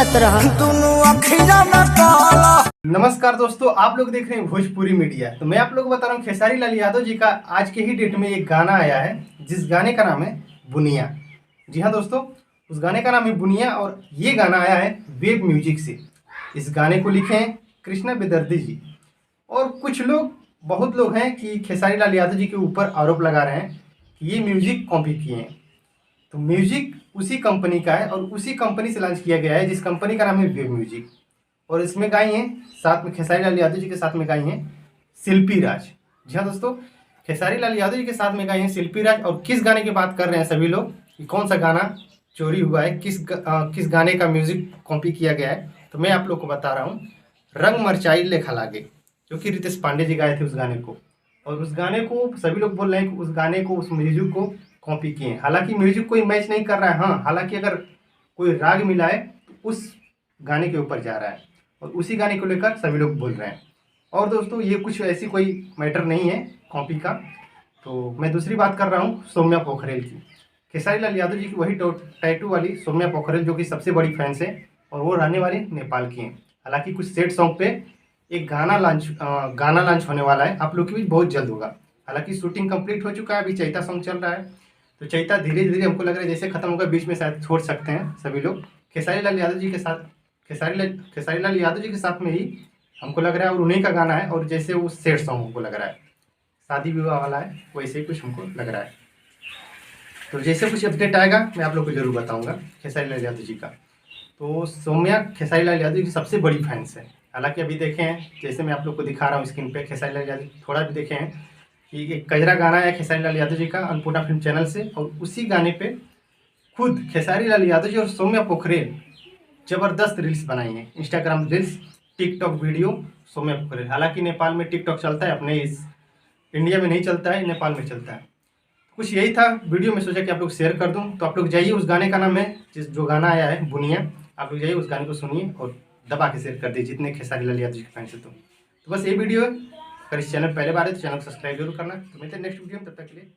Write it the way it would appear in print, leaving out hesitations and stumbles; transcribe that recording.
बोलत रहा। नमस्कार दोस्तों, आप लोग देख रहे हैं भोजपुरी मीडिया। तो मैं आप लोग को बता रहा हूँ खेसारी लाल यादव जी का आज के ही डेट में एक गाना आया है, जिस गाने का नाम है बुनिया। जी हाँ दोस्तों, उस गाने का नाम है बुनिया और ये गाना आया है वेब म्यूजिक से। इस गाने को लिखे हैं कृष्णा बेदर्दी जी। और कुछ लोग, बहुत लोग हैं कि खेसारी लाल यादव जी के ऊपर आरोप लगा रहे हैं कि ये म्यूजिक कॉपी किए हैं। तो म्यूजिक उसी कंपनी का है और उसी कंपनी से लॉन्च किया गया है, जिस कंपनी का नाम है वेब म्यूजिक। और इसमें गाई हैं, साथ में खेसारी लाल यादव जी के साथ में गाई हैं शिल्पी राज। जी हाँ दोस्तों, खेसारी लाल यादव जी के साथ में गाई हैं शिल्पी राज। और किस गाने की बात कर रहे हैं सभी लोग कि कौन सा गाना चोरी हुआ है, किस गाने का म्यूजिक कॉपी किया गया है, तो मैं आप लोग को बता रहा हूँ रंग मरचाई लेखा लागे, जो कि रितेश पांडे जी गाए थे उस गाने को। और उस गाने को सभी लोग बोल रहे हैं कि उस गाने को, उस म्यूजिक को कॉपी किए हैं। हालांकि म्यूजिक कोई मैच नहीं कर रहा है, हाँ, हालांकि अगर कोई राग मिला है तो उस गाने के ऊपर जा रहा है और उसी गाने को लेकर सभी लोग बोल रहे हैं। और दोस्तों, ये कुछ ऐसी कोई मैटर नहीं है कॉपी का। तो मैं दूसरी बात कर रहा हूँ सौम्या पोखरेल की। खेसारी लाल यादव जी की वही टैटू वाली सौम्या पोखरेल, जो कि सबसे बड़ी फैंस है और वो रहने वाली नेपाल की हैं। हालांकि कुछ सेट सॉन्ग पे एक गाना लॉन्च होने वाला है, आप लोग की भी बहुत जल्द होगा। हालांकि शूटिंग कंप्लीट हो चुका है, अभी चैता सॉन्ग चल रहा है। तो चैता धीरे धीरे हमको लग रहा है जैसे खत्म होगा, बीच में शायद छोड़ सकते हैं सभी लोग। खेसारी लाल यादव जी के साथ खेसारी लाल यादव जी के साथ में ही हमको लग रहा है, और उन्हीं का गाना है। और जैसे वो सेट सॉन्ग हमको लग रहा है, शादी विवाह वाला है, वैसे ही कुछ हमको लग रहा है। तो जैसे कुछ अपडेट आएगा मैं आप लोग को जरूर बताऊंगा खेसारी लाल यादव जी का। तो सौम्या खेसारी लाल यादव की सबसे बड़ी फैंस है। हालांकि अभी देखे हैं, जैसे मैं आप लोग को दिखा रहा हूँ स्क्रीन पे, खेसारी लाल यादव थोड़ा भी देखे हैं कि एक कजरा गाना है खेसारी लाल यादव जी का अन्नपूर्णा फिल्म चैनल से। और उसी गाने पे खुद खेसारी लाल यादव जी और सौम्या पोखरेल जबरदस्त रील्स बनाई हैं, Instagram reels, TikTok video. Saumya Pokharel, हालांकि नेपाल में टिकटॉक चलता है, अपने इस इंडिया में नहीं चलता है, नेपाल में चलता है। कुछ यही था वीडियो में, सोचा कि आप लोग शेयर कर दूं। तो आप लोग जाइए, उस गाने का नाम है, जो गाना आया है बुनिया, आप लोग जाइए उस गाने को सुनिए और दबा के शेयर कर दीजिए जितने खेसारी लाल यादव जी के फैंस है। तो बस ये वीडियो है। अगर इस चैनल पहले बार है तो चैनल को सब्सक्राइब जरूर करना। तो मिलते हैं नेक्स्ट वीडियो में, तब तक के लिए।